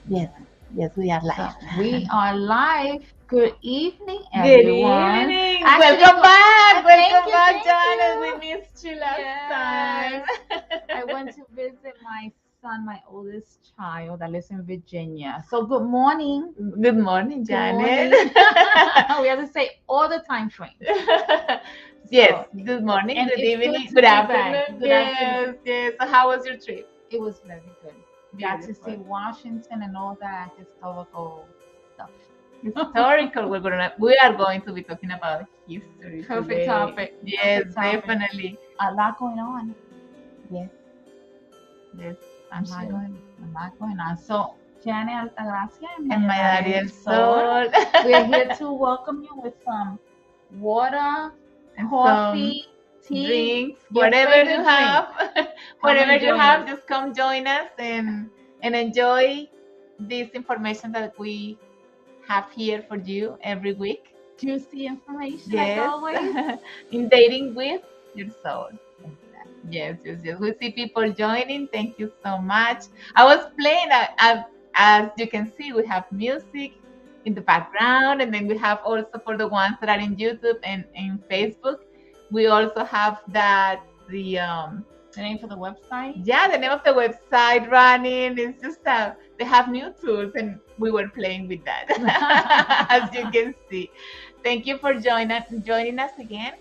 Yes, yes, we are So live. we are live. Good evening, Good everyone. evening. Actually, Welcome back. thank Welcome you, back, thank Janet. We you. missed you last time. Yes, I went to visit my son, my oldest child that lives in Virginia. So good morning. Good morning, Good Janet. morning. We have to say all the time frames. Yes, So, good morning, and good it's good evening, to good be back. afternoon. Good afternoon. Yes, yes. So how was your trip? It was very good. Got to see Beautiful. Washington and all that historical stuff. Historical. We are going to be talking about history Perfect today. topic. Yes, Perfect topic. definitely. A lot going on. Yes, yes. A lot going on. So, Jenny Altagracia and And my Maria Ariel del Sol, Sol. we're here to welcome you with some water, And coffee, tea, drinks, your whatever you favorite drink. have, Come whatever and you join have, us. just come join us and enjoy this information that we have here for you every week. Juicy information, like Yes, always. in dating with your soul. Yes, yes, yes. We see people joining. Thank you so much. I was playing, as you can see, we have music in the background, and then we have also for the ones that are in YouTube and in Facebook, we also have The name for the website. the name of the website running. It's just they have new tools, and we were playing with that, as you can see. Thank you for joining us again.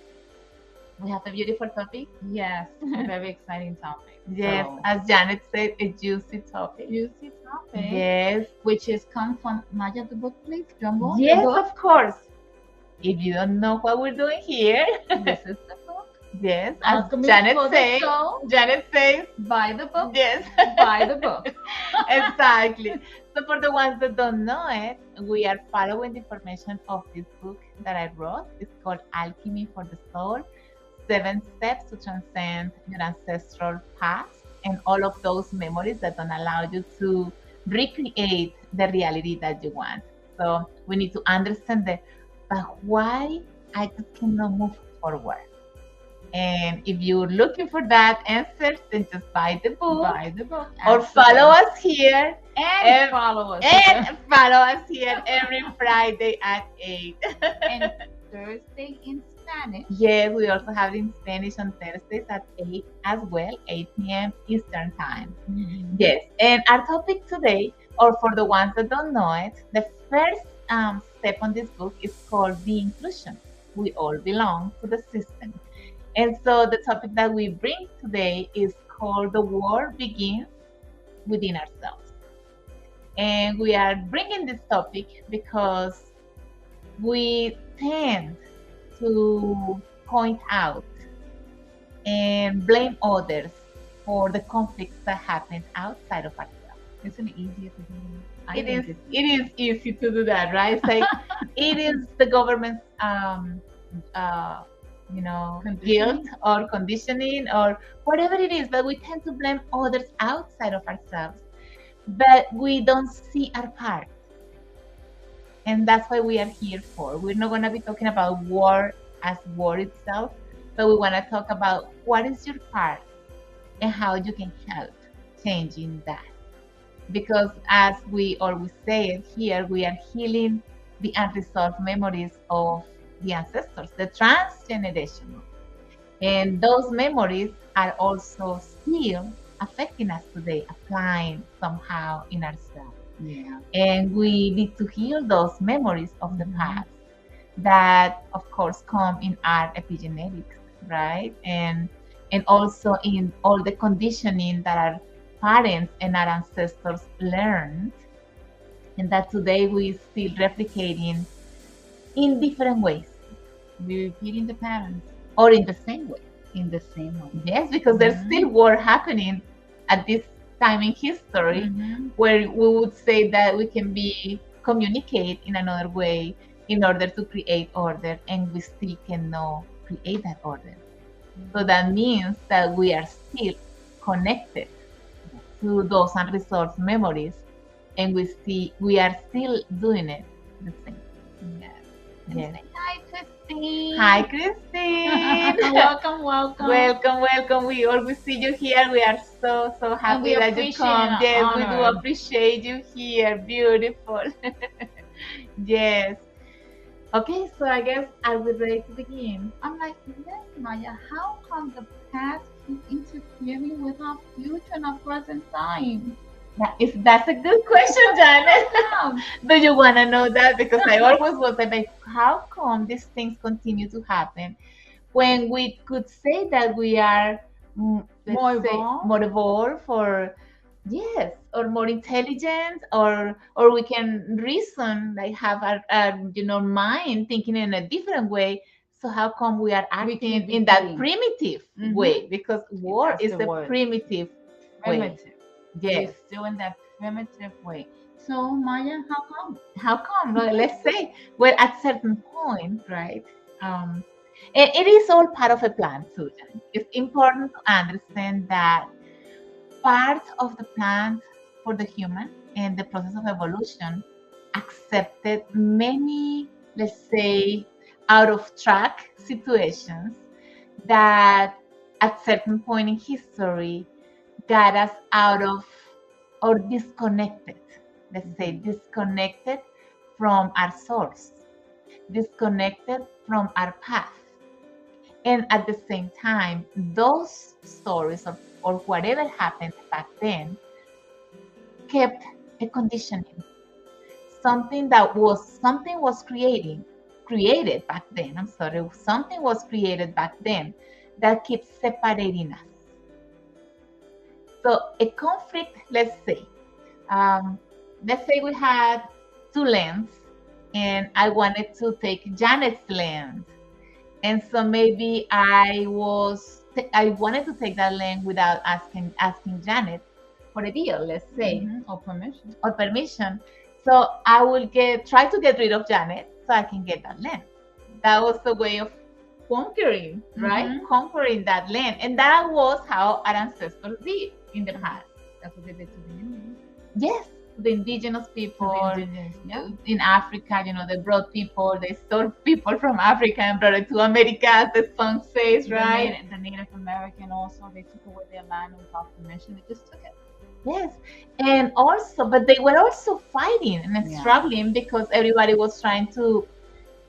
We have a beautiful topic. Yes, a very exciting topic. Yes, So, as Janet said, a juicy topic. juicy topic. Yes, Which is come from Maya the book, please. Jumbo, the yes, book. of course. If you don't know what we're doing here, This is the book. yes, as Alchemy Janet for the says, soul. Janet says, Buy the book. yes, Buy the book. exactly. So for the ones that don't know it, we are following the information of this book that I wrote. It's called Alchemy for the Soul: 7 Steps to Transcend Your Ancestral Past and all of those memories that don't allow you to recreate the reality that you want. So we need to understand that, but why I just cannot move forward? And if you're looking for that answer, then just buy the book Buy the book. or follow us here And follow us. and follow us here every Friday at 8. And Thursday in Spanish. Yes, we also have it in Spanish on Thursdays at 8 as well, 8 p.m. Eastern Time. Yes, and our topic today, or for the ones that don't know it, the first step on this book is called the inclusion. We all belong to the system. And so the topic that we bring today is called The War Begins Within Ourselves. And we are bringing this topic because we tend to point out and blame others for the conflicts that happen outside of ourselves. Isn't it easier to do? It is easy to do that, right? It's like it is the government's uh, guilt or conditioning or whatever it is, but we tend to blame others outside of ourselves, but we don't see our part. And that's why we are here for. We're not going to be talking about war as war itself, but we want to talk about what is your part and how you can help changing that. Because as we always say it here, we are healing the unresolved memories of the ancestors, the transgenerational. And those memories are also still affecting us today, applying somehow in ourselves. Yeah. And we need to heal those memories of the past that, of course, come in our epigenetics, right? And also in all the conditioning that our parents and our ancestors learned, and that today we still replicating in different ways. We're repeating the patterns Or in the same way. in the same way. Yes, because there's still war happening at this time in history where we would say that we can be communicate in another way in order to create order, and we still cannot create that order. So that means that we are still connected to those unresolved memories, and we are still doing it the same. Yes. Yes. I just Christine. Hi, Christine. Welcome, welcome. Welcome, welcome. We always see you here. We are so And we happy that you appreciate come. and Yes, we do honored. appreciate you here. Beautiful. Yes. Okay, so I guess I will ready to begin. I'm like, yes, Maya, how come the past keep interfering with our future and our present time? That's a good question, Janet. Yeah. Do you want to know that? Because I always was like, how come these things continue to happen when we could say that we are let's More say, evolved? more evolved, or yes, or more intelligent, or we can reason, like have our mind thinking in a different way. So how come we are We acting keep in that repeating. primitive Mhm. way? Because war That's is the a word. primitive way. Primitive. Yes. We're still in that primitive way. So, Maya, how come? How come? Well, let's say, well, at certain point, right? And it is all part of a plan, Susan. It's important to understand that part of the plan for the human and the process of evolution accepted many, let's say, out of track situations that at certain point in history got us out of or disconnected, let's say disconnected from our source, disconnected from our path. And at the same time, those stories or whatever happened back then kept a conditioning. Something was created back then. I'm sorry, something was created back then that keeps separating us. So a conflict, let's say we had two lands and I wanted to take Janet's land. And so maybe I wanted to take that land without asking Janet for a deal, let's say, or permission. So I will try to get rid of Janet so I can get that land. That was the way of conquering, right? Conquering that land, and that was how our ancestors did in the past. That's what they did to the Indians. Yes, the indigenous people Yeah. in Africa, they brought people, they stole people from Africa and brought it to America, as the song says, right? The Native American also, they took away their land without permission. They just took it. Yes, and also, but they were also fighting and Yeah. struggling because everybody was trying to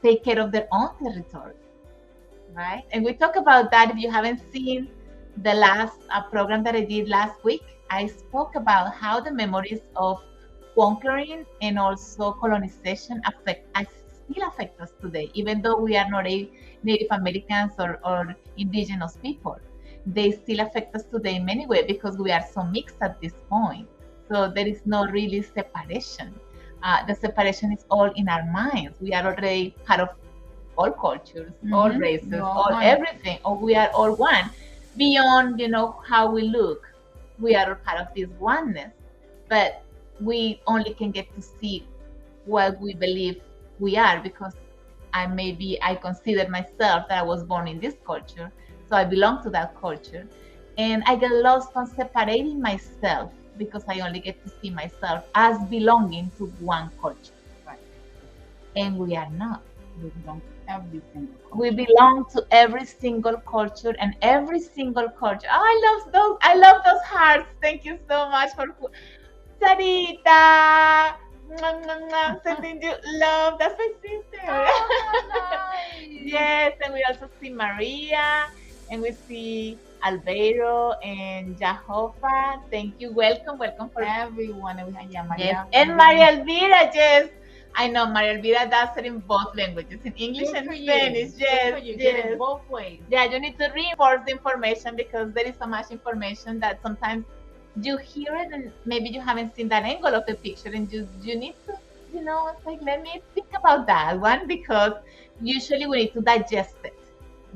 take care of their own territory, right? And we talk about that. If you haven't seen the last program that I did last week, I spoke about how the memories of conquering and also colonization still affect us today, even though we are not Native Americans or indigenous people. They still affect us today in many ways because we are so mixed at this point. So there is no really separation. The separation is all in our minds. We are already part of all cultures, all races, all everything. Or we are all one. Beyond, how we look, we are all part of this oneness. But we only can get to see what we believe we are because I consider myself that I was born in this culture, so I belong to that culture, and I get lost on separating myself because I only get to see myself as belonging to one culture, Right. and we are not. We belong to every single culture. We belong to every single culture, and every single culture. Oh, I love those hearts. Thank you so much for Sarita. Sending you love. That's my sister. Oh, nice. Yes, and we also see Maria, and we see Albeiro and Jahova. Thank you. Welcome for Everyone. And we have Maria. yes. And Maria Elvira, yes. I know Maria Elvira does it in both languages, in English Good and for you. Spanish. Good Yes, for you. Get yes. it both ways. Yeah, you need to reinforce the information because there is so much information that sometimes you hear it and maybe you haven't seen that angle of the picture, and you need to, it's like, let me think about that one because usually we need to digest it.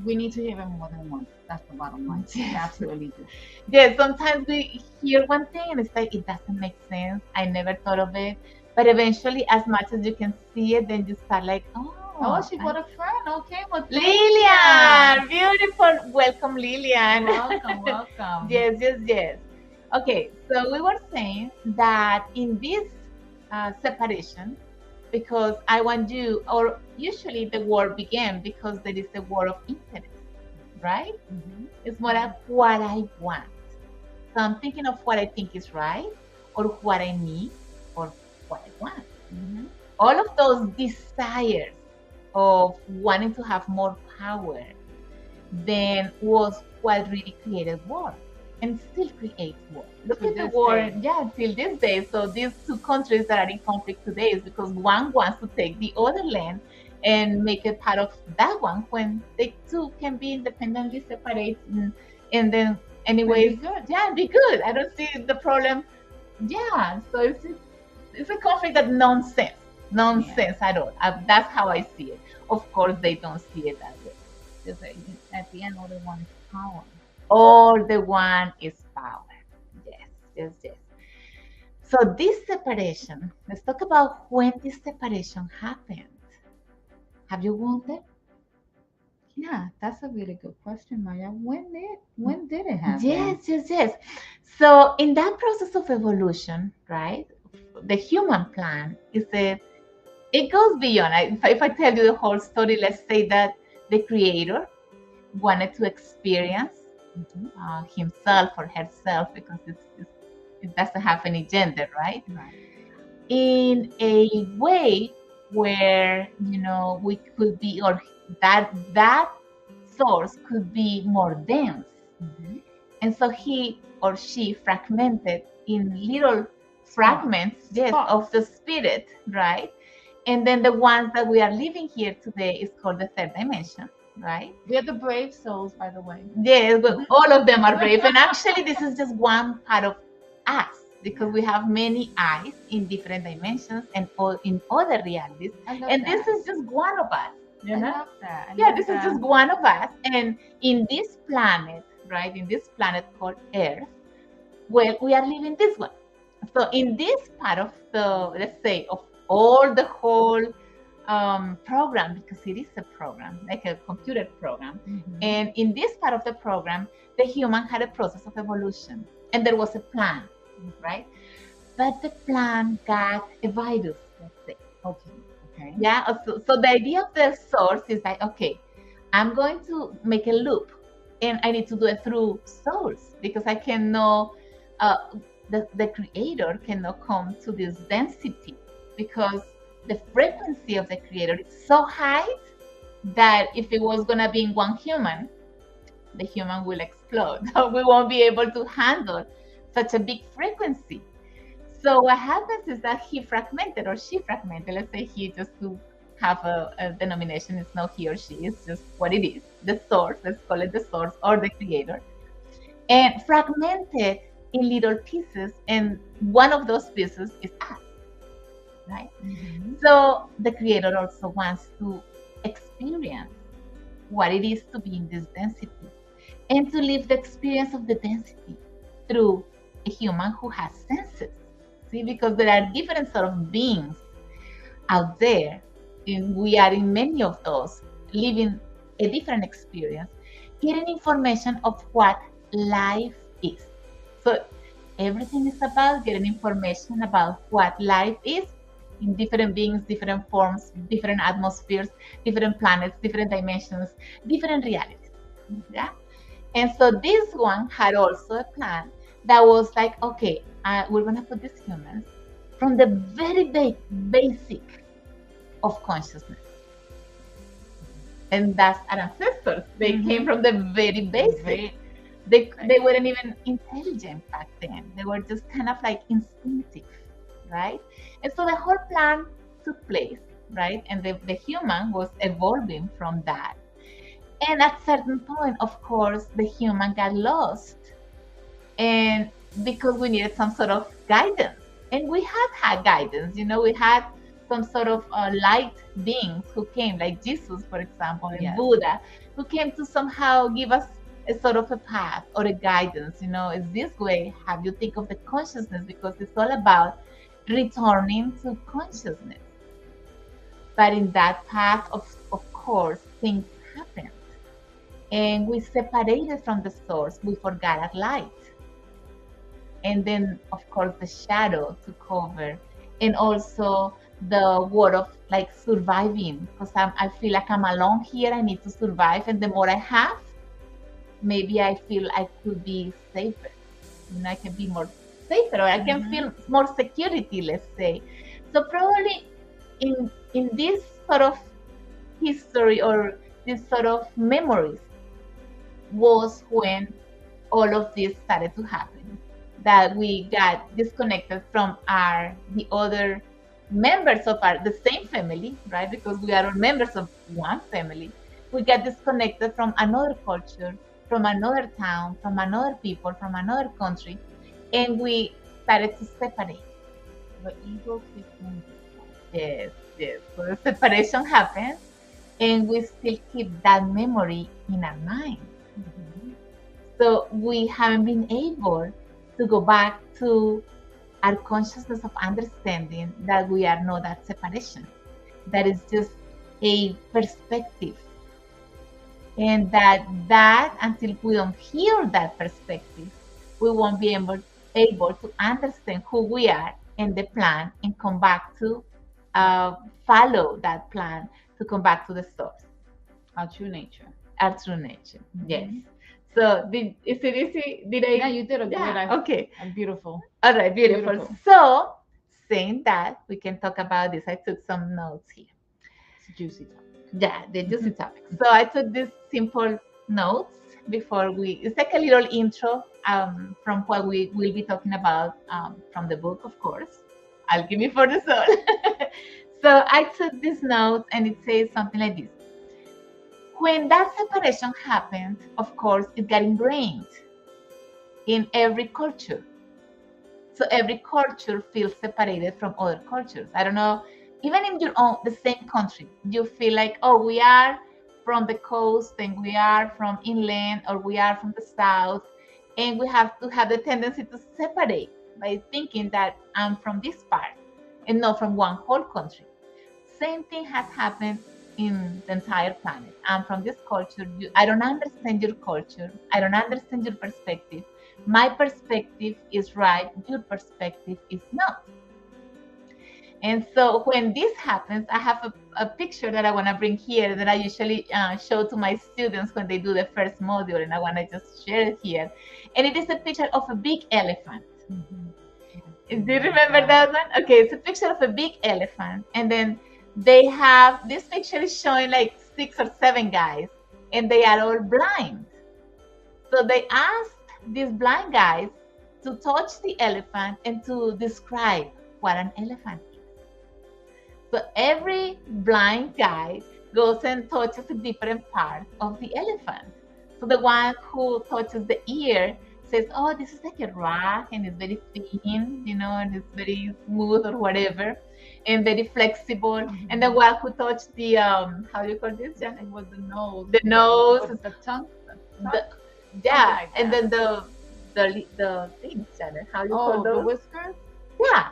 We need to hear it more than once. That's the bottom line. We absolutely do. Yeah, sometimes we hear one thing and it's like, it doesn't make sense. I never thought of it. But eventually, as much as you can see it, then you start like, Oh, she brought a friend. Okay, well, thank Lilian, beautiful. Welcome, Lilian. Welcome, welcome. Yes. Okay, so we were saying that in this separation, because I want you, or usually the war began because there is a war of interest, right? It's more like what I want. So I'm thinking of what I think is right, or what I need, or what I want. All of those desires of wanting to have more power then was what really created war and still creates war. Look To at the this war, day. yeah, till this day. So these two countries that are in conflict today is because one wants to take the other land and make it part of that one when they two can be independently separated and then anyways, be good. yeah, be good. I don't see the problem. Yeah, so it's a conflict that nonsense at all. That's how I see it. Of course, they don't see it that way. Just like, at the end, all they want is power. All the one is power. Yes, yes, yes. So this separation, let's talk about when this separation happened. Have you wondered? Yeah, that's a really good question, Maya. When did it happen? Yes, yes, yes. So in that process of evolution, right, the human plan is it goes beyond. If I tell you the whole story, let's say that the creator wanted to experience himself or herself, because it doesn't have any gender, right? Right. In a way where we could be, or that source could be more dense, and so he or she fragmented in little fragments, yes, Spots. of the spirit, right? And then the ones that we are living here today is called the third dimension, right? We are the brave souls, by the way. Yes, but all of them are brave. And actually, this is just one part of us, because we have many eyes in different dimensions and in other realities. And this is just one of us. I love that. Yeah, this is just one of us. And in this planet, right, in this planet called Earth, well, we are living this one. So in this part of the, let's say, of all the whole program, because it is a program, like a computer program. And in this part of the program, the human had a process of evolution, and there was a plan, right? But the plan got a virus, let's say. Okay. Yeah. So the idea of the source is like, okay, I'm going to make a loop, and I need to do it through souls, because I cannot. The creator cannot come to this density, because the frequency of the creator is so high that if it was going to be in one human, the human will explode. We won't be able to handle such a big frequency. So what happens is that he fragmented, or she fragmented. Let's say he, just to have a denomination. It's not he or she, it's just what it is. The source, let's call it the source or the creator. And fragmented in little pieces, and one of those pieces is us, right? So the creator also wants to experience what it is to be in this density, and to live the experience of the density through a human who has senses. See, because there are different sort of beings out there, and we are in many of those, living a different experience, getting information of what life is. So everything is about getting information about what life is in different beings, different forms, different atmospheres, different planets, different dimensions, different realities. Yeah. And so this one had also a plan that was like, okay, we're going to put these humans from the very basic of consciousness. And that's our ancestors. They came from the very basic. They weren't even intelligent back then. They were just kind of like instinctive, right? And so the whole plan took place, right? And the human was evolving from that. And at certain point, of course, the human got lost. And because we needed some sort of guidance. And we had guidance, we had some sort of light beings who came, like Jesus, for example, and Buddha, who came to somehow give us a sort of a path or a guidance. It's this way. Have you think of the consciousness, because it's all about returning to consciousness. But in that path, of course, things happened, and we separated from the source. We forgot our light, and then, of course, the shadow took over, and also the word of like surviving, because I feel like I'm alone here. I need to survive, and the more I have, maybe I feel I could be safer. You know, I can be more safer, or I can feel more security, let's say. So probably in this sort of history or this sort of memories was when all of this started to happen. That we got disconnected from the other members of the same family, right? Because we are all members of one family. We got disconnected from another culture, from another town, from another people, from another country, and we started to separate. The ego keeps moving. Yes, yes. So the separation happens, and we still keep that memory in our mind. So we haven't been able to go back to our consciousness of understanding that we are not that separation. That is just a perspective. And that until we don't heal that perspective, we won't be able to understand who we are and the plan and come back to follow that plan, to come back to the source. Our true nature. Our true nature. Yes. So is it easy? Did I? Yeah, you did a good. Okay. I'm beautiful. All right, beautiful. So saying that, we can talk about this. I took some notes here. It's a juicy topic. Yeah, the juicy topic. So I took these simple notes before it's like a little intro from what we will be talking about from the book, of course. Alchemy for the Soul. So I took these notes, and it says something like this. When that separation happened, of course, it got ingrained in every culture. So every culture feels separated from other cultures. I don't know, even in the same country, you feel like, oh, we are from the coast, and we are from inland, or we are from the south, and we have to have the tendency to separate by thinking that I'm from this part and not from one whole country. Same thing has happened in the entire planet. I'm from this culture. I don't understand your culture. I don't understand your perspective. My perspective is right. Your perspective is not. And so when this happens, I have a picture that I want to bring here that I usually show to my students when they do the first module, and I want to just share it here. And it is a picture of a big elephant. Do you remember that one? Okay, it's a picture of a big elephant, and then they have, this picture is showing like 6 or 7 guys, and they are all blind. So they asked these blind guys to touch the elephant and to describe what an elephant is. So every blind guy goes and touches a different part of the elephant. So the one who touches the ear says, oh, this is like a rock, and it's very thin, you know, and it's very smooth or whatever, and very flexible. And the one who touched the, how do you call this? Yeah, it was the nose. The nose. The tongue. Yeah, and then the things, Janet. How do you call those? The whiskers? Yeah.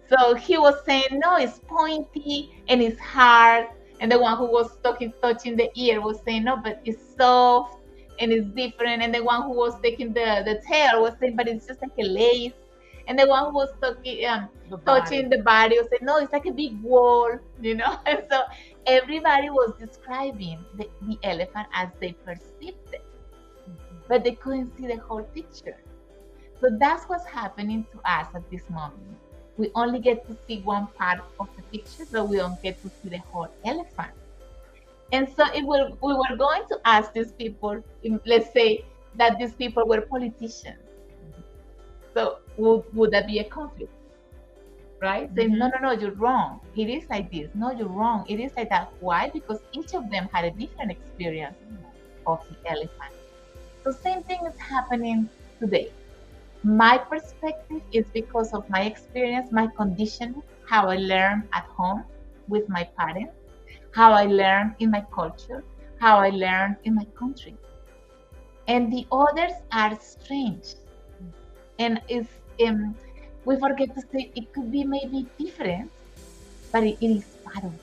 So he was saying, no, it's pointy and it's hard. And the one who was touching the ear was saying, no, but it's soft and it's different. And the one who was taking the tail was saying, but it's just like a lace. And the one who was touching the body was saying, no, it's like a big wall, you know. And so everybody was describing the elephant as they perceived it, but they couldn't see the whole picture. So that's what's happening to us at this moment. We only get to see one part of the picture, but we don't get to see the whole elephant. And so we were going to ask these people, let's say that these people were politicians. So would that be a conflict? Right? Saying, no, you're wrong. It is like this. No, you're wrong. It is like that. Why? Because each of them had a different experience of the elephant. So same thing is happening today. My perspective is because of my experience, my conditioning, how I learned at home with my parents, how I learned in my culture, how I learned in my country. And the others are strange. And we forget to say it could be maybe different, but it is part of it.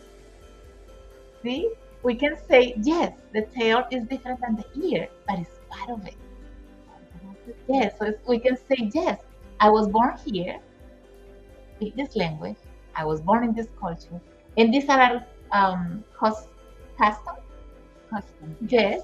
See? We can say, yes, the tail is different than the ear, but it's part of it. Yes, so we can say, yes, I was born here, speak this language, I was born in this culture, and these are our customs. Custom. Yes,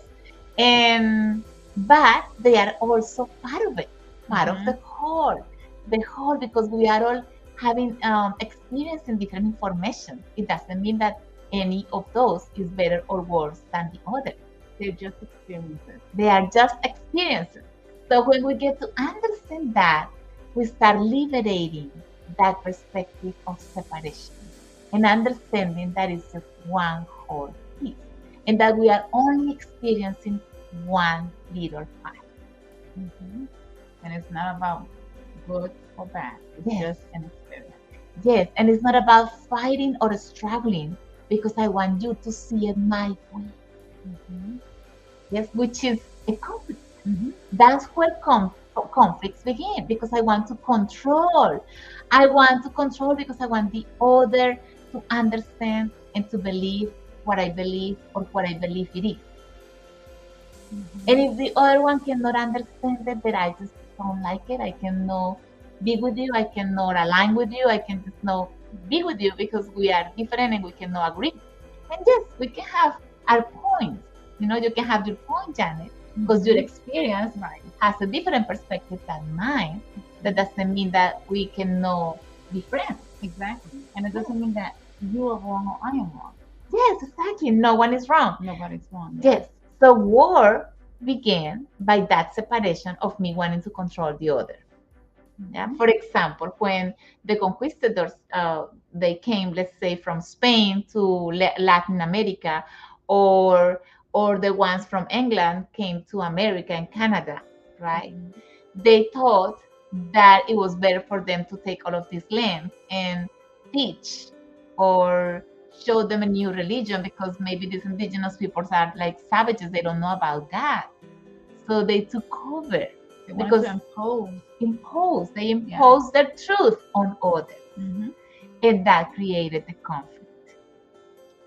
and but they are also part of it, part of the whole, because we are all having experiencing different information. It doesn't mean that any of those is better or worse than the other. They're just experiences. They are just experiences. So when we get to understand that, we start liberating that perspective of separation and understanding that it's just one whole piece and that we are only experiencing one little part. And it's not about good or bad. It's Yes. just an experience. Yes, and it's not about fighting or struggling because I want you to see it my way. Yes, which is a conflict. That's where conflicts begin because I want to control. I want to control because I want the other to understand and to believe what I believe or what I believe it is. And if the other one cannot understand it, that I just don't like it, I cannot be with you, I cannot align with you, I can just not be with you because we are different and we cannot agree. And yes, we can have our points. You know, you can have your point, Janet, because your experience has a different perspective than mine. That doesn't mean that we cannot be friends. Exactly. And it doesn't mean that you are wrong or I am wrong. Yes, exactly. No one is wrong. Nobody's wrong. Yes. So war began by that separation of me wanting to control the other. Yeah. For example, when the conquistadors they came, let's say, from Spain to Latin America, or the ones from England came to America and Canada, right? They thought that it was better for them to take all of these lands and teach or show them a new religion because maybe these indigenous peoples are like savages, they don't know about God. So they took over. They wanted to impose. They imposed their truth on others. And that created the conflict.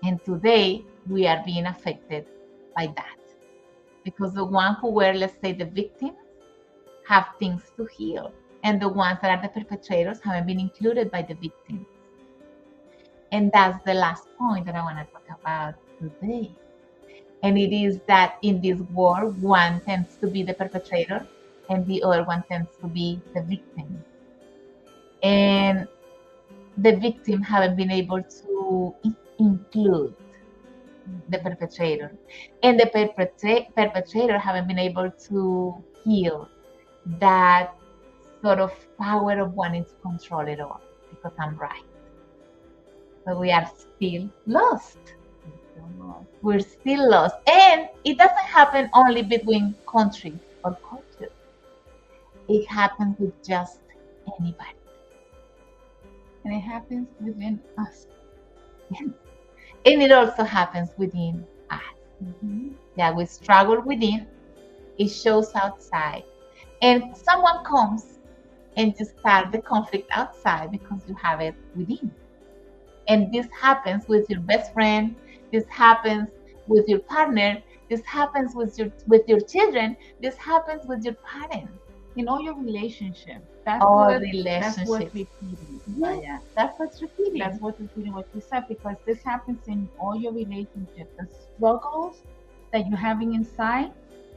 And today we are being affected by that. Because the ones who were, let's say, the victims have things to heal. And the ones that are the perpetrators haven't been included by the victims. And that's the last point that I want to talk about today. And it is that in this war, one tends to be the perpetrator and the other one tends to be the victim. And the victim haven't been able to include the perpetrator. And the perpetrator haven't been able to heal that sort of power of wanting to control it all because I'm right. So we are still lost. We're still lost. And it doesn't happen only between countries or cultures. It happens with just anybody. And it happens within us. Yes. And it also happens within us. Yeah, we struggle within, it shows outside. And someone comes and just start the conflict outside because you have it within. And this happens with your best friend, this happens with your partner, this happens with your children, this happens with your parents. In all your relationships. That's what's repeating. Yeah, that's what's repeating. That's what's repeating what you said, because this happens in all your relationships. The struggles that you're having inside,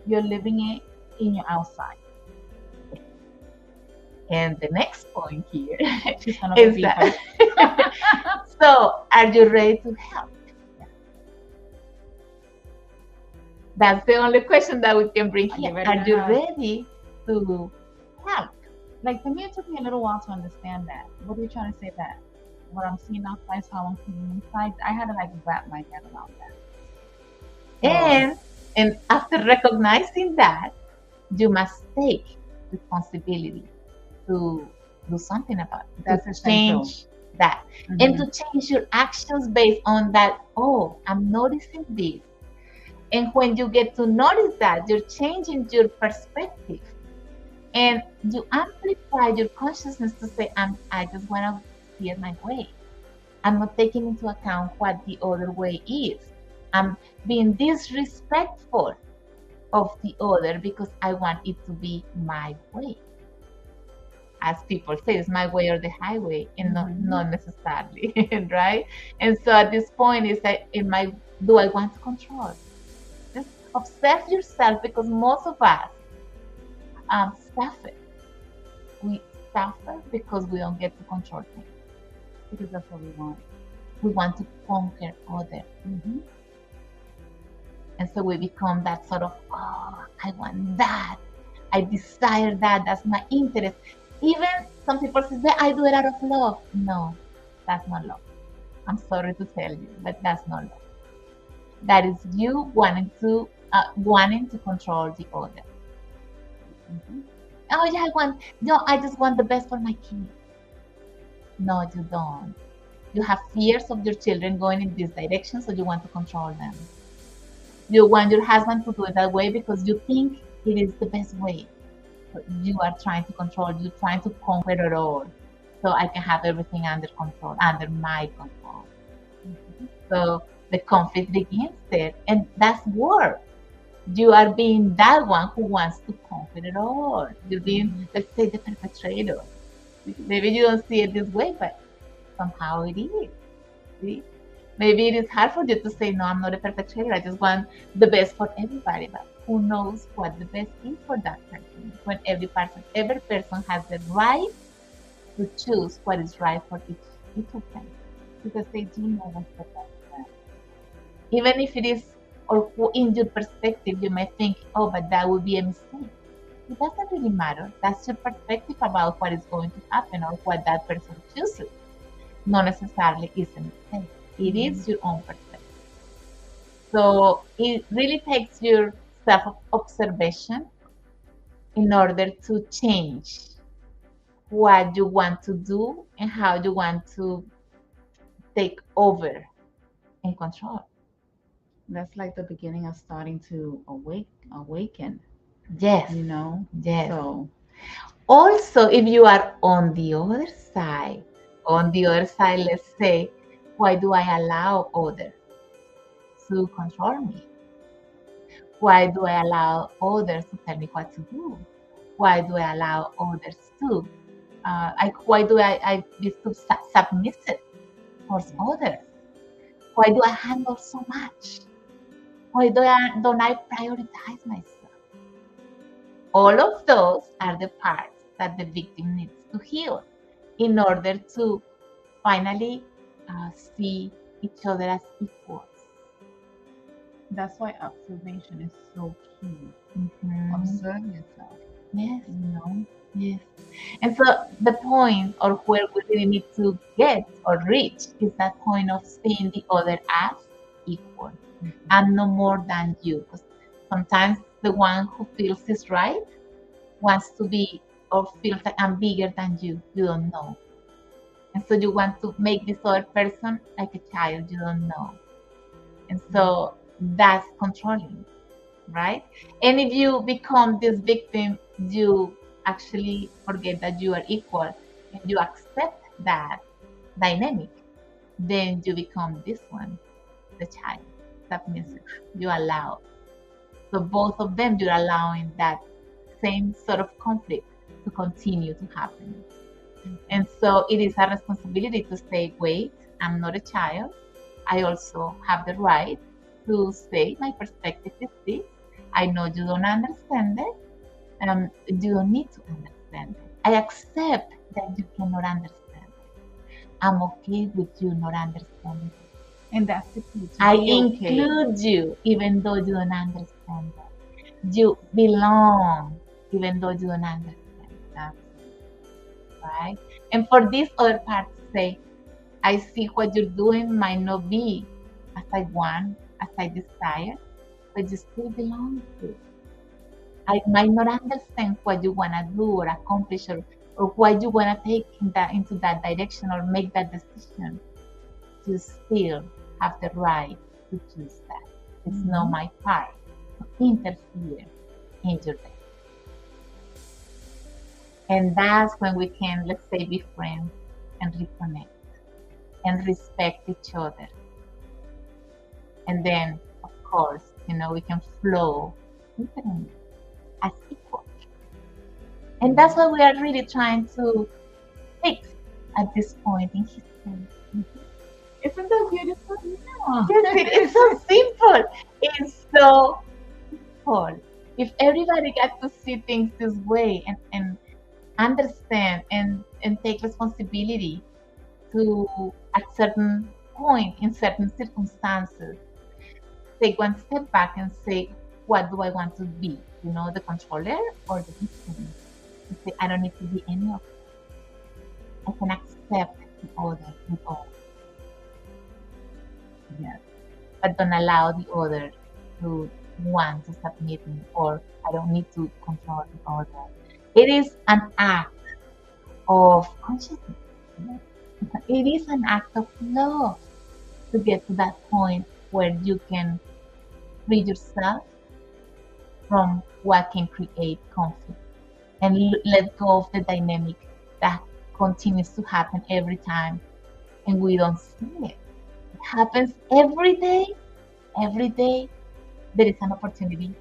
you're living it in your outside. And the next point here is that. So, are you ready to help? That's the only question that we can bring here. Are you ready to help? Like, for me, it took me a little while to understand that. What are you trying to say? That what I'm seeing outside is how I'm feeling inside? I had to like wrap my head around that. And after recognizing that, you must take responsibility to do something about it. That's to change that. And to change your actions based on that. Oh, I'm noticing this. And when you get to notice that, you're changing your perspective. And you amplify your consciousness to say, I just want to see it my way. I'm not taking into account what the other way is. I'm being disrespectful of the other because I want it to be my way. as people say, it's my way or the highway, and Mhm. not necessarily, right? And so at this point, it's like, do I want to control? Just observe yourself, because most of us suffer. We suffer because we don't get to control things. Because that's what we want. We want to conquer others. Mhm. And so we become that sort of, oh, I want that. I desire that. That's my interest. Even some people say, I do it out of love. No, that's not love. I'm sorry to tell you, but that's not love. That is you wanting to control the other. Mhm. Oh yeah, I just want the best for my kids. No, you don't. You have fears of your children going in this direction, so you want to control them. You want your husband to do it that way because you think it is the best way. But you are trying to control, you're trying to conquer it all. So I can have everything under control, under my control. Mhm. So the conflict begins there. And that's war. You are being that one who wants to conquer it all. You're being, let's say, the perpetrator. Maybe you don't see it this way, but somehow it is. See? Maybe it is hard for you to say, no, I'm not a perpetrator. I just want the best for everybody. But who knows what the best is for that person? When every person has the right to choose what is right for each of them. Because they do know what's the best for them. Even if it is, or in your perspective, you may think, oh, but that would be a mistake. It doesn't really matter. That's your perspective about what is going to happen or what that person chooses. Not necessarily is a mistake. It is your own perspective. So it really takes your self observation in order to change what you want to do and how you want to take over and control. That's like the beginning of starting to awaken, Yes, you know? yes. So, Also, if you are on the other side, let's say, why do I allow others to control me? Why do I allow others to tell me what to do? Why do I allow others to? Why do I be so submissive towards others? Why do I handle so much? Why don't I prioritize myself? All of those are the parts that the victim needs to heal in order to finally see each other as equals. that's why observation is so key. Mhm. Observe yourself, Yes, you know? yes. And so the point, or where we really need to get or reach, is that point of seeing the other as equal. I'm no more than you. Because sometimes the one who feels is right wants to be or feels like I'm bigger than you. You don't know. And so you want to make this other person like a child you don't know. And so that's controlling, right? And if you become this victim, you actually forget that you are equal and you accept that dynamic, then you become this one, the child. That means you allow. So both of them, you're allowing that same sort of conflict to continue to happen. And so it is a responsibility to say, wait, I'm not a child. I also have the right to say my perspective is this. I know you don't understand it. You don't need to understand it. I accept that you cannot understand it. I'm okay with you not understanding it. And that's the key to I be okay. include you even though you don't understand it. You belong even though you don't understand that, right? And for this other part to say, I see what you're doing might not be as I want, as I desire, but you still belong to. I might not understand what you want to do or accomplish, or what you want to take into that direction or make that decision. You still have the right to choose that. It's not my part to interfere in your day. And that's when we can, let's say, be friends and reconnect and respect each other. And then, of course, we can flow differently as equal. And that's what we are really trying to fix at this point in history. Isn't that beautiful? Yeah. Yes, it's so simple. It's so simple. If everybody got to see things this way and understand and take responsibility to at certain point in certain circumstances, take one step back and say, what do I want to be? You know, the controller or the victim? And say, I don't need to be any of it. I can accept the other with all. Yes. But don't allow the other to want to submit me, or I don't need to control the other. It is an act of consciousness. It is an act of love to get to that point where you can free yourself from what can create conflict and let go of the dynamic that continues to happen every time and we don't see it. It happens every day. Every day there is an opportunity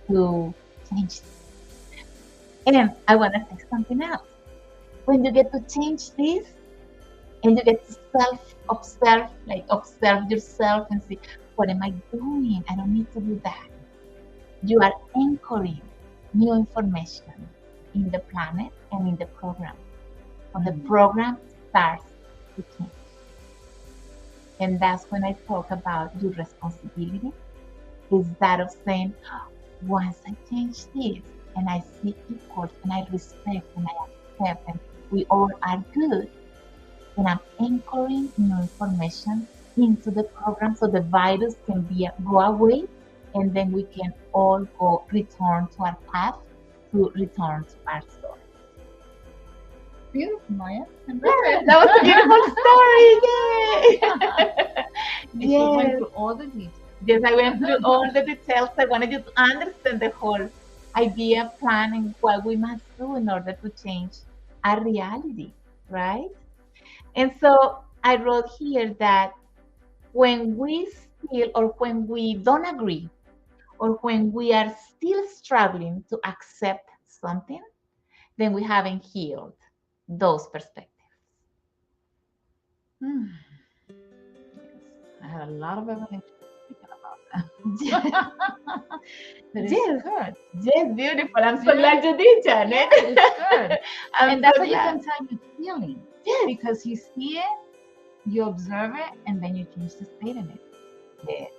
to change this. And I want to say something else. When you get to change this and you get to self-observe, like observe yourself and see, what am I doing? I don't need to do that. You are anchoring new information in the planet and in the program. When the program starts to change. And that's when I talk about your responsibility, is that of saying, once I change this and I see equals and I respect and I accept and we all are good, then I'm anchoring new information into the program so the virus can go away and then we can all return to our path, to return to our soul. Beautiful, Maya. Yeah, that was a beautiful story. Yay! You went through all the details. Yes, I went through all the details. I wanted you to understand the whole idea, plan, and what we must do in order to change our reality, right? And so I wrote here that when we still, or when we don't agree, or when we are still struggling to accept something, then we haven't healed those perspectives. Yes. I had a lot of evidence thinking about that. But it's Yes. good. Yes, beautiful. I'm so Yeah. glad you did, Janet. It's good. I'm And that's so how you glad. can tell you're feeling. Yes. Because you see it, you observe it, and then you change the state in it. Yes.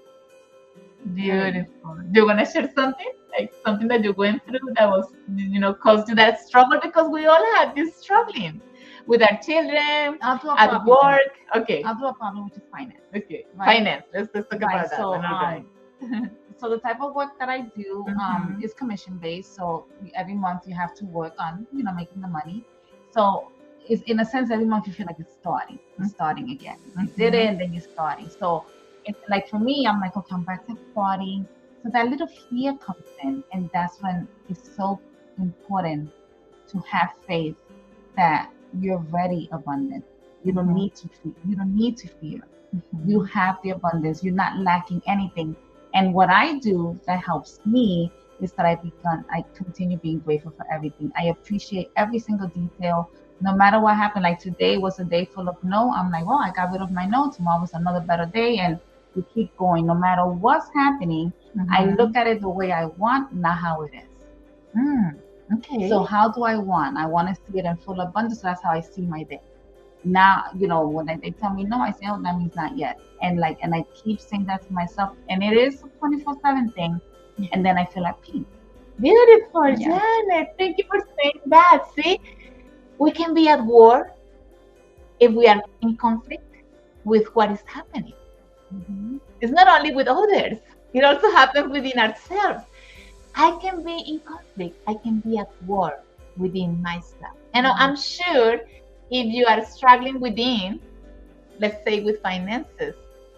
Beautiful. Do you want to share something? Like something that you went through that was, caused you that struggle? Because we all have this struggling with our children, I'll do a at problem. work. Okay. I'll do a problem, which is finance. Okay. Right. Finance. Let's talk Right, about that. so, When we're done. So the type of work that I do Mhm. is commission based. So every month you have to work on, making the money. So it's, in a sense, every month you feel like it's starting. It's starting again. You did it, and then you're starting. So it's like for me, I'm like, okay, I'm back to starting. So that little fear comes in, and that's when it's so important to have faith that you're very abundant. You don't Mhm. need to fear. You don't need to fear. Mhm. You have the abundance. You're not lacking anything. And what I do that helps me is that I continue being grateful for everything. I appreciate every single detail, no matter what happened. Like today was a day full of no. I'm like, well, I got rid of my no. Tomorrow's another better day, and you keep going. No matter what's happening, I Mhm. look at it the way I want, not how it is. Mm. Okay. So how do I want? I want to see it in full abundance. So that's how I see my day. Now, when they tell me no, I say, oh, that means not yet. And I keep saying that to myself. And it is a 24/7 thing. And then I feel at peace. Beautiful, Yeah. Janet. Thank you for saying that. See, we can be at war if we are in conflict with what is happening. Mhm. It's not only with others, it also happens within ourselves. I can be in conflict, I can be at war within myself. And I'm sure if you are struggling within, let's say with finances,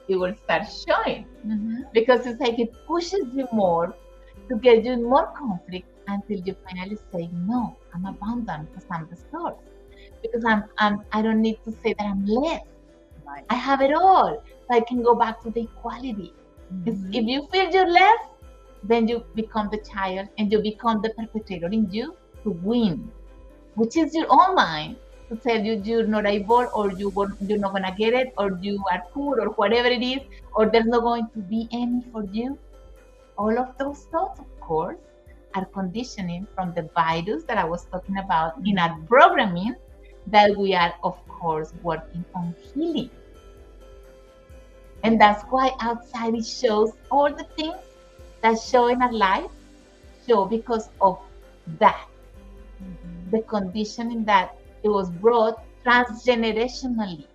it will start showing Mhm. because it's like it pushes you more to get you in more conflict until you finally say, no, I'm abundant because I'm the source. Because I don't need to say that I'm less. Right. I have it all. So I can go back to the equality. Mhm. If you feel you're less, then you become the child and you become the perpetrator in you to win. which is your own mind to tell you you're not able, or you're not gonna get it, or you are poor, or whatever it is, or there's not going to be any for you. All of those thoughts, of course, are conditioning from the virus that I was talking about in our programming, that we are, of course, working on healing. And that's why outside it shows all the things that show in our life, show because of that. The conditioning that it was brought transgenerationally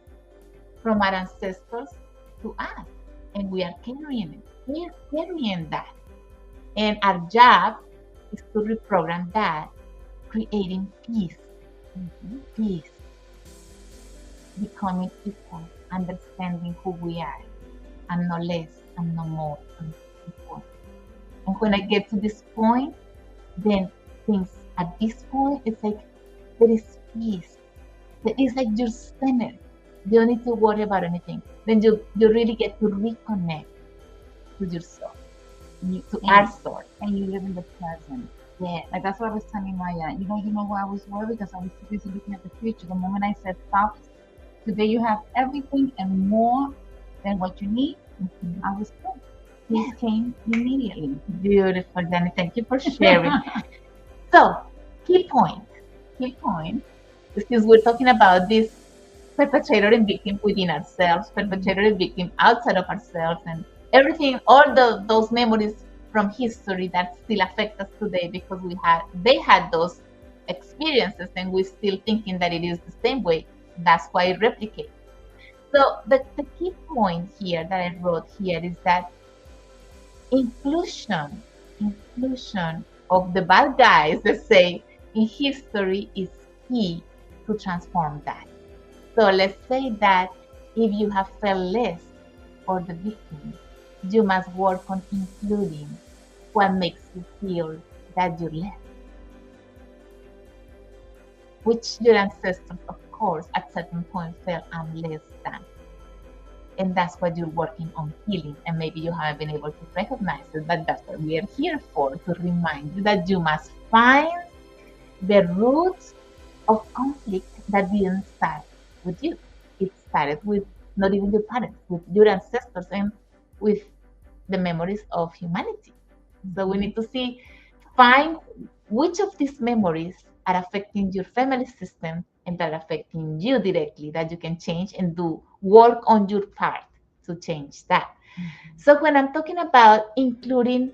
from our ancestors to us. And we are carrying it. We are carrying that. And our job is to reprogram that, creating peace. Peace. Becoming equal, understanding who we are, and no less and no more and equal. And when I get to this point, then things at this point, it's like there is peace. It's like you're centered. You don't need to worry about anything. Then you really get to reconnect to yourself, to our soul. And you live in the present. Yeah. Like that's what I was telling Maya. You know why I was worried? Because I was too busy looking at the future. The moment I said stop, today you have everything and more than what you need. I was good. Peace came immediately. Beautiful, Danny. Thank you for sharing. So, key point, because we're talking about this perpetrator and victim within ourselves, perpetrator and victim outside of ourselves, and everything, all those memories from history that still affect us today because they had those experiences, and we're still thinking that it is the same way. That's why it replicates. So the key point here that I wrote here is that inclusion of the bad guys, let's say, in history is key to transform that. So let's say that if you have felt less for the victim, you must work on including what makes you feel that you're less. Which your ancestors, of course, at certain point felt I'm less than. And that's what you're working on healing. And maybe you haven't been able to recognize it, but that's what we are here for, to remind you that you must find the roots of conflict that didn't start with you. It started with not even your parents, with your ancestors, and with the memories of humanity. So we need to find which of these memories are affecting your family system and that are affecting you directly, that you can change and do work on your part to change that. So when I'm talking about including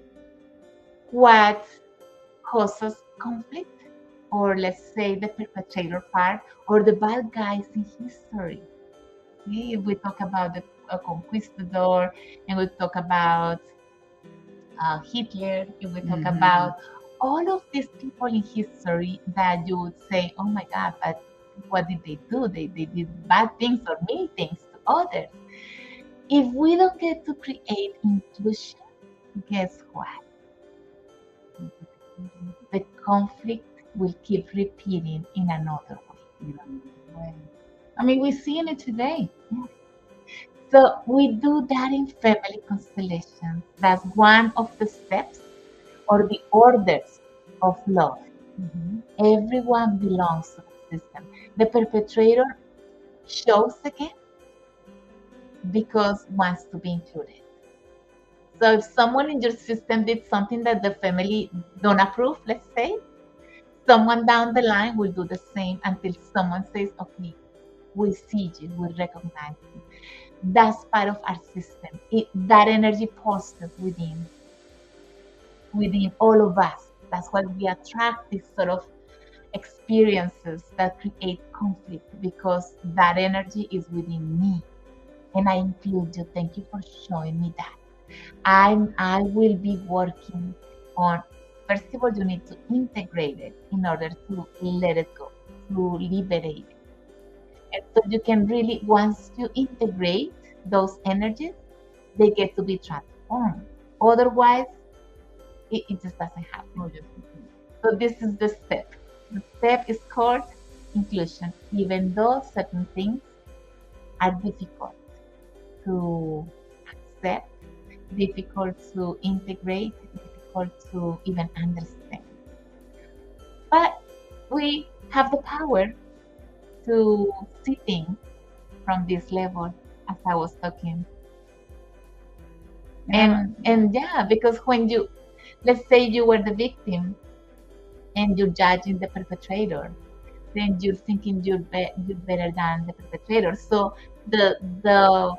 what causes conflict, or let's say the perpetrator part, or the bad guys in history. Okay? If we talk about the conquistador, and we talk about Hitler, if we talk about all of these people in history that you would say, oh my God, but what did they do? They did bad things or mean things to others. If we don't get to create inclusion, guess what? The conflict will keep repeating in another way. I mean, we're seeing it today. So we do that in family constellations. That's one of the steps or the orders of love. Everyone belongs to the system. The perpetrator shows again because wants to be included. So if someone in your system did something that the family don't approve, let's say, someone down the line will do the same until someone says, okay, we see you, we recognize you. That's part of our system. That energy pulses within all of us. That's why we attract these sort of experiences that create conflict, because that energy is within me. And I include you. Thank you for showing me that. I will be working on, first of all, you need to integrate it in order to let it go, to liberate it. And so you can really, once you integrate those energies, they get to be transformed. Otherwise, it just doesn't happen. So this is the step. The step is called inclusion, even though certain things are difficult to accept, difficult to integrate, difficult to even understand. But we have the power to see things from this level, as I was talking. And yeah, because when you, let's say you were the victim and you're judging the perpetrator, then you're thinking you're better than the perpetrator. So the the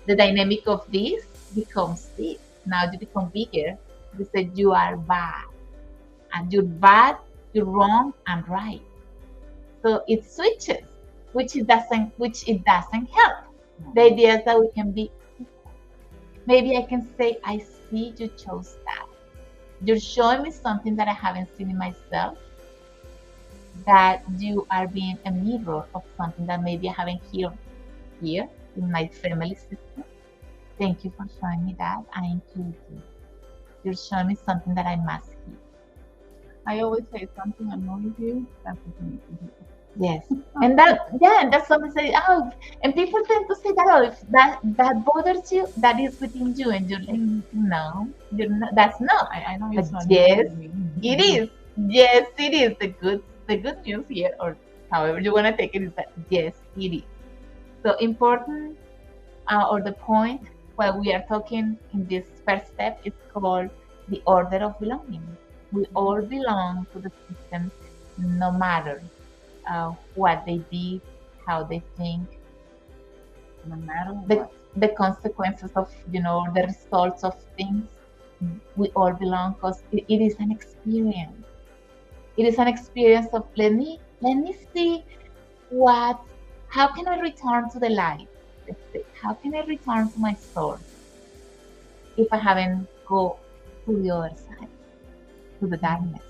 the dynamic of this becomes this. Now you become bigger. You say you are bad, and you're bad, you're wrong, I'm right. So it switches, which it doesn't help. The idea is that we can be. Maybe I can say, I see you chose that. You're showing me something that I haven't seen in myself, that you are being a mirror of something that maybe I haven't heard here in my family system. Thank you for showing me that. I include you. You're showing me something that I must hear. I always say something annoys you, that's what you need to hear. Yes. And that, yeah, and that's something say, oh, and people tend to say that, oh, if that bothers you, that is within you, and you're like, no, you're not, that's not. I know But it's not yes, me. it is. Yes, it is. The good news here, or however you want to take it, is that yes, it is. So important, or the point while we are talking in this first step is called the order of belonging. We all belong to the system, no matter what they did, how they think, No matter the, what. the consequences of, the results of things. We all belong because it is an experience. It is an experience of let me see what, how can I return to the light? Let's say, how can I return to my source if I haven't go to the other side, to the darkness?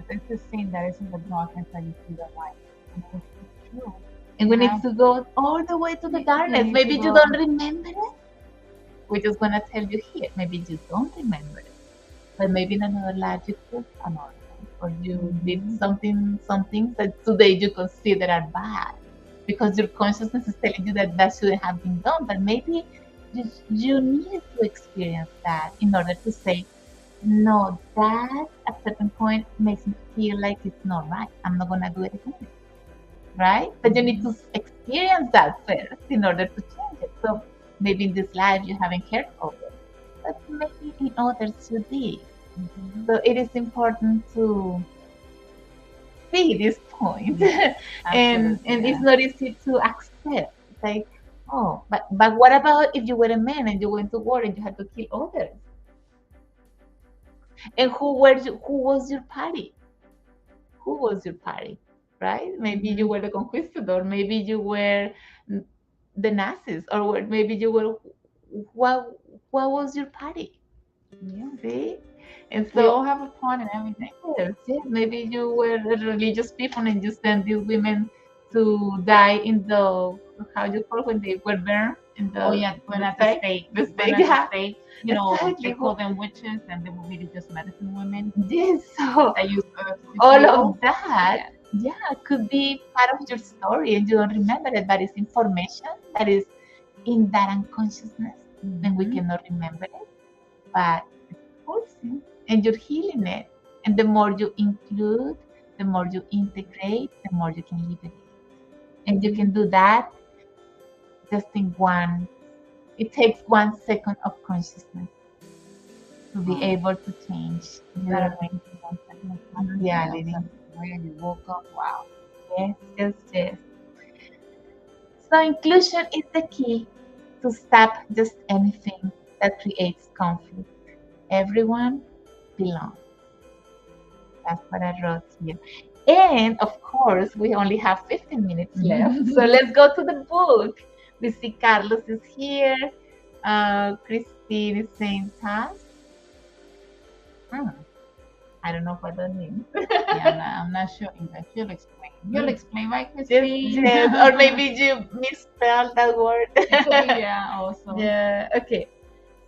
There's this saying that it's in the darkness that you see the light. And it's true. And we Yeah. need to go all the way to the You darkness. need Maybe to you go. don't remember it. We're just gonna tell you here. Maybe you don't remember it, but maybe in another life you could another life, or you did something that today you consider are bad, because your consciousness is telling you that shouldn't have been done. But maybe you needed to experience that in order to say, no, that at certain point makes me feel like it's not right. I'm not gonna do it again. Right? But you need to experience that first in order to change it. So maybe in this life you haven't cared of it, but maybe in others you did. So it is important to see this point. and Absolutely, it's yeah. not easy to accept. It's like, oh, but what about if you were a man and you went to war and you had to kill others? And who was your party? Who was your party? Right? Maybe you were the conquistador, maybe you were the Nazis, or maybe you were, what was your party? Yeah. See? And We all so, have a part in everything. yes, maybe you were a religious people and you sent these women to die in the, how you call when they were burned in the, Oh yeah, when at the stake. the When stake, at yeah. the stake, Exactly. they call them witches, and they were really just medicine women Yes, so that use herbs to all heal. of that, yeah, could be part of your story and you don't remember it, but it's information that is in that unconsciousness, and we cannot remember it, but it's pulsing and you're healing it. And the more you include, the more you integrate, the more you can liberate. And you can do that just in one, it takes 1 second of consciousness to be able to change your reality. Where you woke up, wow. Yes. So inclusion is the key to stop just anything that creates conflict. Everyone belongs. That's what I wrote here. And of course, we only have 15 minutes left. So let's go to the book. We see Carlos is here. Christine is saying task. I don't know what that means. Yeah, I'm not sure English. You'll explain. You'll explain, right, Christine? Yes, or maybe you misspelled that word. Yeah, also. Yeah, okay.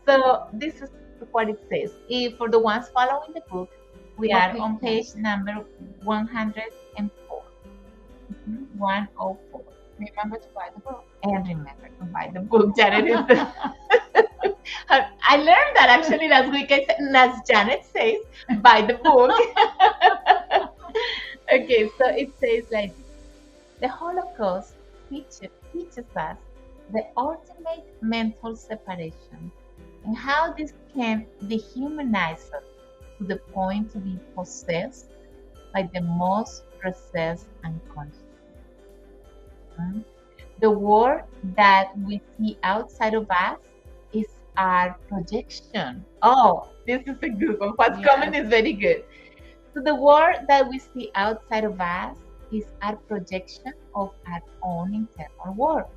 So this is what it says. If for the ones following the book, we What are page? on page number 104. 104. Remember to buy the book. And remember to buy the book. Janet is I learned that actually last week. As Janet says, by the book. Okay, so it says like the Holocaust teaches us the ultimate mental separation and how this can dehumanize us to the point to be possessed by the most recessed unconscious. Mm. The world that we see outside of us is our projection. Oh, this is a good one. What's coming is very good. So the world that we see outside of us is our projection of our own internal world.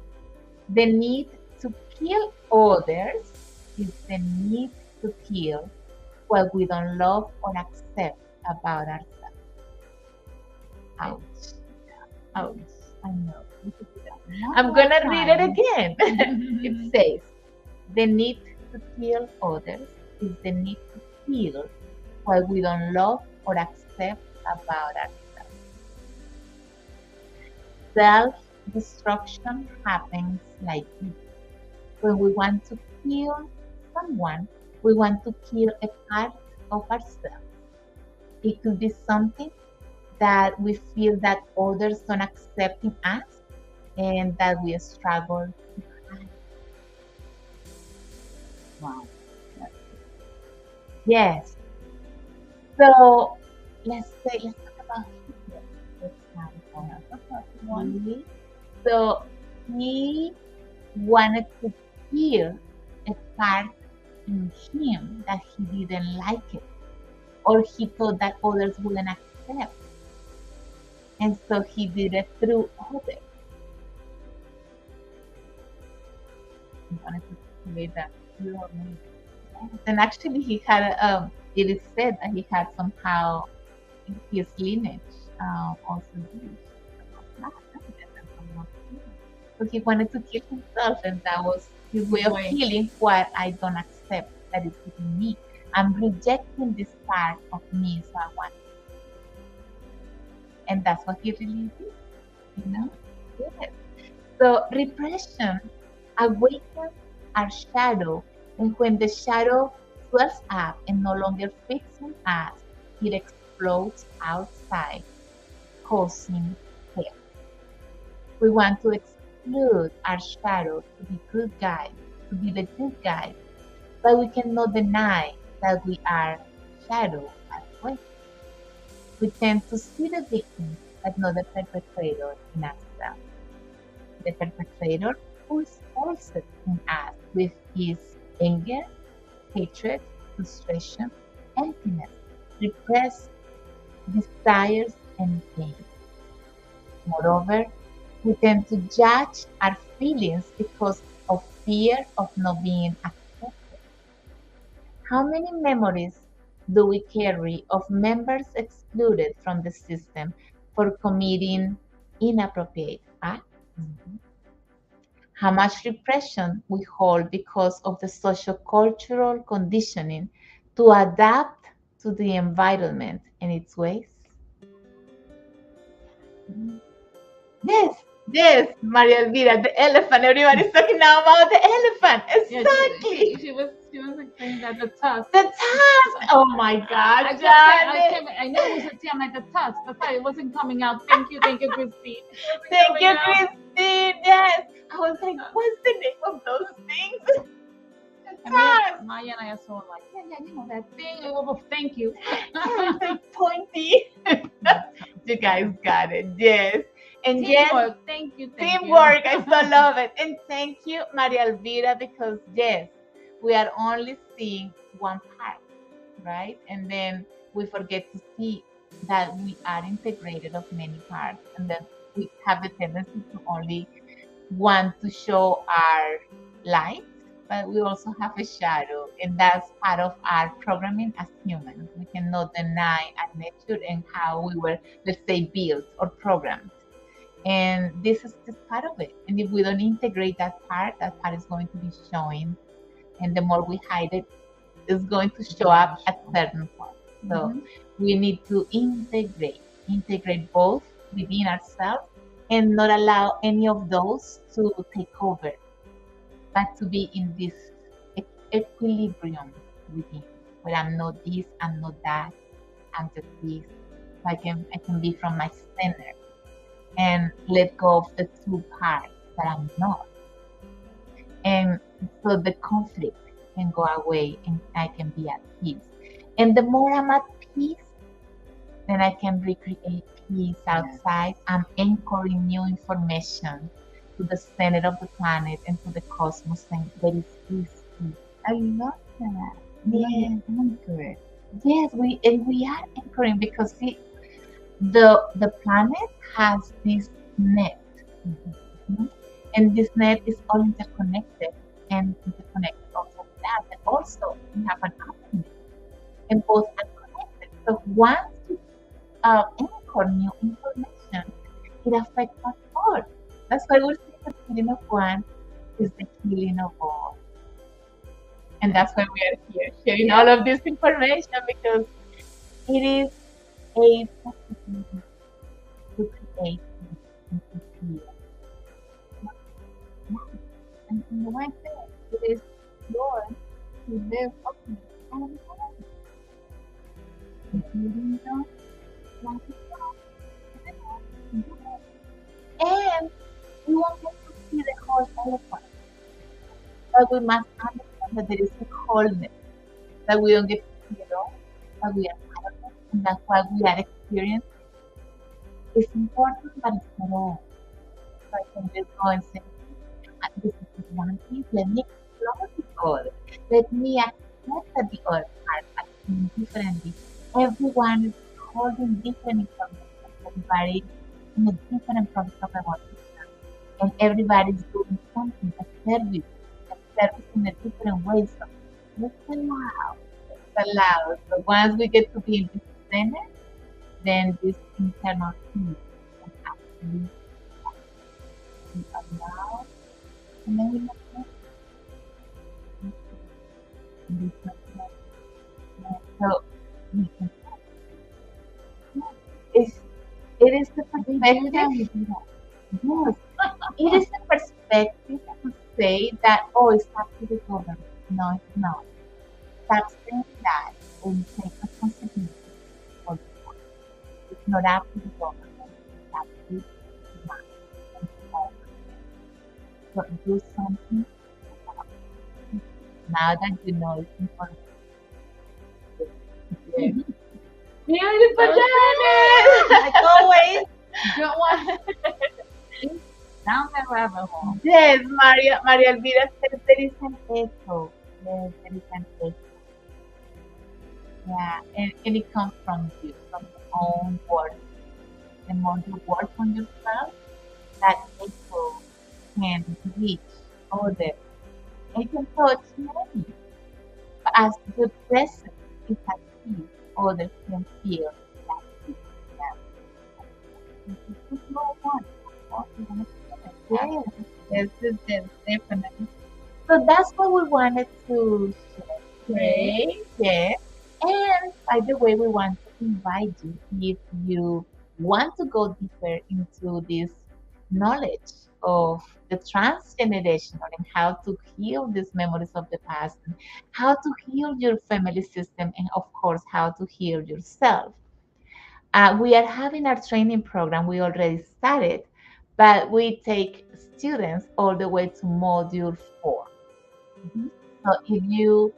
The need to kill others is the need to kill what we don't love or accept about ourselves. Ouch. Ouch. I know. I'm going to read it again. It says, the need to kill others is the need to kill what we don't love or accept about ourselves. Self-destruction happens like this. When we want to kill someone, we want to kill a part of ourselves. It could be something that we feel that others don't accept in us and that we struggle to hide. Wow. Yes. So let's talk about Hitler. So he wanted to kill a part in him that he didn't like it, or he thought that others wouldn't accept. And so he did it through others. He wanted to create that through others. And actually, he had, it is said that he had somehow his lineage also Jewish. So he wanted to kill himself, and that was his way of killing what I don't accept that is within me. I'm rejecting this part of me, so I want it. And that's what he really did, you know? Yes. So repression awakens our shadow, and when the shadow swells up and no longer fits in us, it explodes outside, causing chaos. We want to exclude our shadow to be good guys, to be the good guys, but we cannot deny that we are shadow as well. We tend to see the victim, but not the perpetrator in ourselves. The perpetrator who is forced in us with his anger, hatred, frustration, emptiness, repressed desires, and pain. Moreover, we tend to judge our feelings because of fear of not being accepted. How many memories do we carry of members excluded from the system for committing inappropriate acts? Mm-hmm. How much repression we hold because of the socio-cultural conditioning to adapt to the environment and its ways? Yes, yes, Maria Elvira, the elephant. Everybody's talking now about the elephant. Exactly. Yeah, she was explaining that the tusk. The tusk. Oh my God, I know it was a T. I'm like the tusk. That's why it wasn't coming out. Thank you, Christine. Thank you, Christine. Yes. I was like, what's the name of those things? Maya and I are so like, yeah, you know that thing. Oh, thank you. It's like pointy. You guys got it. Yes. And teamwork. Thank you. Teamwork. I so love it. And thank you, Maria Elvira, because yes, we are only seeing one part, right? And then we forget to see that we are integrated of many parts, and then we have the tendency to only want to show our light, but we also have a shadow, and that's part of our programming as humans. We cannot deny our nature and how we were, let's say, built or programmed. And this is just part of it. And if we don't integrate that part is going to be showing. And the more we hide it, it's going to show up at certain points. So we need to integrate both within ourselves and not allow any of those to take over, but to be in this equilibrium within, where I'm not this, I'm not that, I'm just this. So I can be from my center and let go of the two parts that I'm not. And so the conflict can go away and I can be at peace. And the more I'm at peace, then I can recreate peace outside. I'm anchoring new information to the center of the planet and to the cosmos, and there is peace. I love that. Yes, Anchor. yes, we are anchoring because see, the planet has this net, mhm, and this net is all interconnected and interconnected also with us, and also we have an atom, and both are connected. So once you anchor new information, it affects us all. That's why we're saying the healing of one is the healing of all. And that's why we are here sharing all of this information because it is a possibility to create and to heal. And in the way that it is yours to live openly and happy. If you didn't know, like it was, and we won't get to see the whole elephant. But we must understand that there is a wholeness that we don't get to see it all, but we are part of it, and that's why we are experiencing. It's important, but it's not all. So I can just go and say, this is one piece, let me explore the other. Let me accept that the other parts are acting differently. Everyone is holding different information. Everybody in a different process of evolution. And everybody is doing something, a service in a different way. So let's allow, let's allow. So once we get to be in this center, then this internal peace can actually be allowed. And then we let go. So we can it's, it is the perspective. Yes, it is the perspective to say that it's up to the government. No, it's not. Stop saying that and take responsibility for the work. It's not up to the government. It's up to the man and the owner. So do something about it. Now that you know it's important. Yeah. Beautiful, Janice! Like always, don't want down that rabbit hole. Yes, Maria Elvira says there is an echo. Yes, there is an echo. Yeah, and it comes from you, from your own words. The more you work on yourself, that echo can reach others. It can touch many. As the presence is at peace, others can feel that peace. Yeah. It's no one. Yes, yes, yes, yes, definitely. So that's what we wanted to share today. Yes. And by the way, we want to invite you if you want to go deeper into this knowledge of the transgenerational and how to heal these memories of the past, and how to heal your family system, and of course, how to heal yourself. We are having our training program. We already started, but we take students all the way to module 4. Mhm. So if you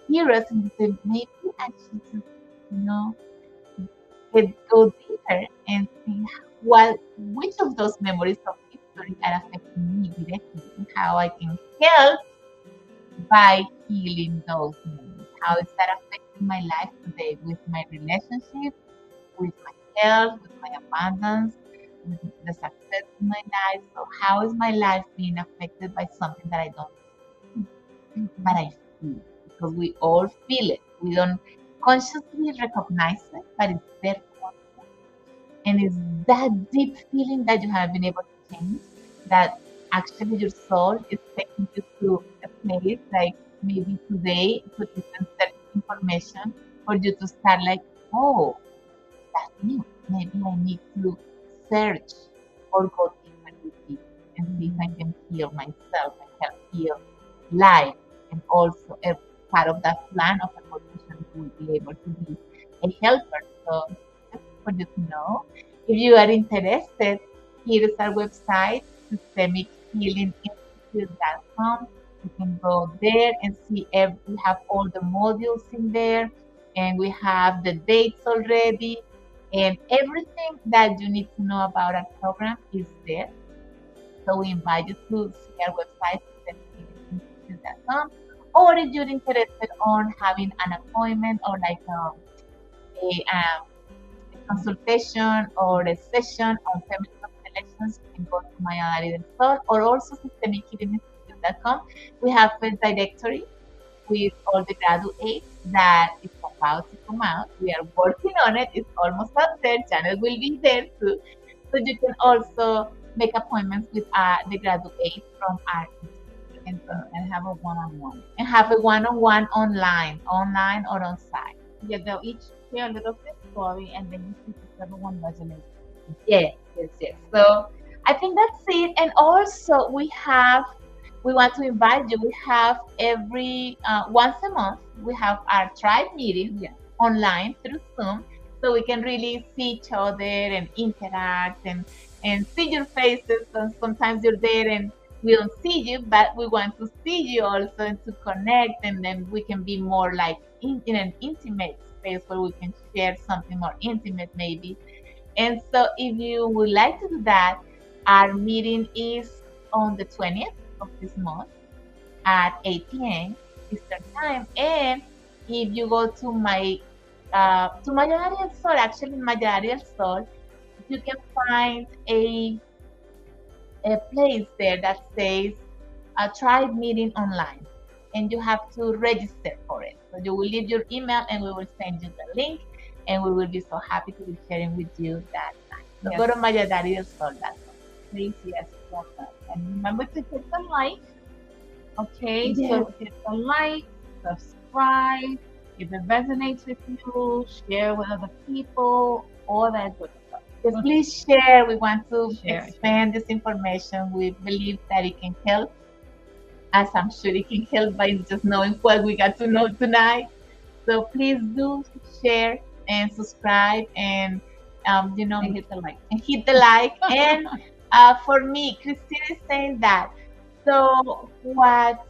hear us and you say, maybe I should just, you know, go deeper and see which of those memories of history are affecting me directly and how I can help by healing those memories. How is that affecting my life today with my relationship, with my health, with my abundance, with the success in my life? So how is my life being affected by something that I don't but I feel? Because we all feel it. We don't consciously recognize it, but it's there for us. And it's that deep feeling that you have been able to change that actually your soul is taking you to a place like maybe today to listen certain information for you to start like, oh, that's new. Maybe I need to search or go deeper with it and see if I can heal myself and help heal life can also, part of that plan of acquisition, will be able to be a helper. So just for you to know, if you are interested, here is our website, systemichealinginstitute.com. You can go there and see we have all the modules in there, and we have the dates already, and everything that you need to know about our program is there. So we invite you to see our website, systemichealinginstitute.com. Or if you're interested on having an appointment or like a consultation or a session on family constellations, you can go to Mayadari del Sol or also systemichealinginstitute.com. We have a directory with all the graduates that is about to come out. We are working on it. It's almost out there. Channel will be there too. So you can also make appointments with the graduates from our institute and have a one-on-one. and have a one-on-one online or on site. Yeah, they'll each share a little of their story, and then you see if everyone resonates. Yes, yes, yes. So I think that's it. And also we want to invite you. We have every once a month we have our tribe meeting online through Zoom, so we can really see each other and interact and see your faces. And sometimes you're there and we don't see you, but we want to see you also and to connect, and then we can be more like in an intimate space where we can share something more intimate maybe. And so if you would like to do that, our meeting is on the 20th of this month at 8 p.m. Eastern Time. And if you go to my Mayari del Sol, actually in Mayari del Sol, you can find a place there that says a tribe meeting online, and you have to register for it. So you will leave your email and we will send you the link, and we will be so happy to be sharing with you that time. So go to mayadaridelsol.com. Please, yes, welcome. And remember to hit the like. Okay, Yes. so hit the like, subscribe. If it resonates with you, share with other people, all that good stuff. Just please share. We want to Share. expand this information. We believe that it can help, as I'm sure it can help by just knowing what we got to know tonight. So please do share and subscribe, and And hit the like. and hit the like. And for me, Christine is saying that. So what?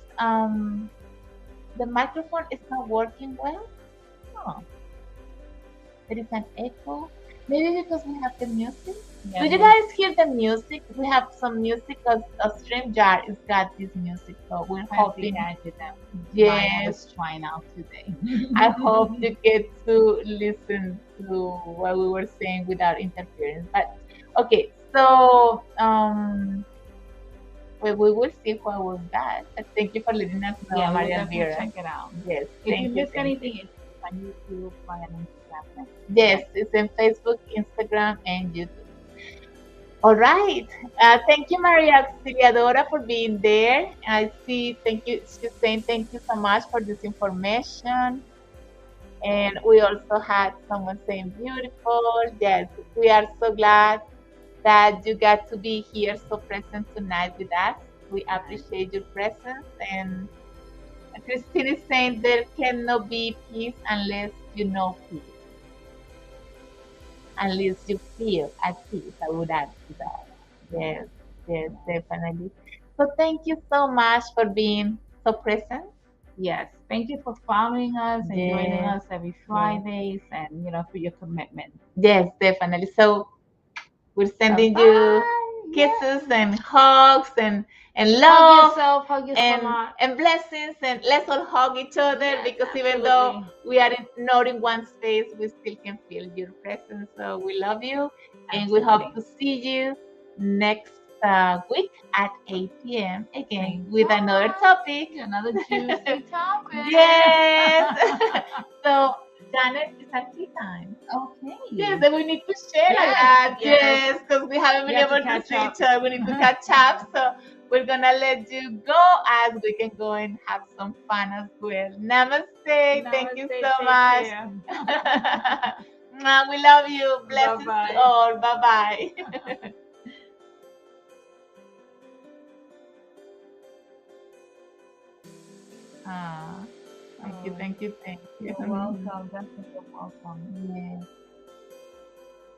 The microphone is not working well. Oh, there is an echo. Maybe because we have the music. Yeah, Did you guys hear the music? We have some music because a StreamYard has got this music, so we're hoping. added them. Yes, was trying out today. I hope you get to listen to what we were saying without interference. But okay, so we will see what was that. Thank you for letting us know, Yeah, we'll Maria definitely Elvira. check it out. Yes, If thank you you. miss thank you. anything, it's on YouTube, on Instagram. Yes, it's in Facebook, Instagram, and YouTube. All right. Thank you, Maria Auxiliadora, for being there. I see. Thank you. She's saying thank you so much for this information. And we also had someone saying beautiful. Yes, we are so glad that you got to be here so present tonight with us. We appreciate your presence. And Christine is saying there cannot be peace unless you know peace. Unless you feel at peace, I would add to that. Yes, yes, definitely. So thank you so much for being so present. Yes. Thank you for following us and joining Yes. us every Fridays, and for your commitment. Yes, definitely. So we're sending Bye. you kisses and hugs and Hug love yourself, hug yourself and a lot. and blessings, and let's all hug each other, Yes, because even though absolutely. we are not in one space, we still can feel your presence. So we love you, and we hope to see you next week at 8 p.m. again with another topic. Another juicy topic. Yes. So Janet, it's our tea time. Okay. Yes, and we need to share a Yes, lot. yes. Yes, because we haven't been We have to able to catch see up. each other. We need to catch up. So we're gonna let you go as we can go and have some fun as well. Namaste. Thank you Namaste, so take much. care. Mwah, we love you. Blessings Bye-bye. to all. Bye bye. Ah, thank you, Oh, thank you, thank you. you're welcome. Definitely you're welcome. Yeah.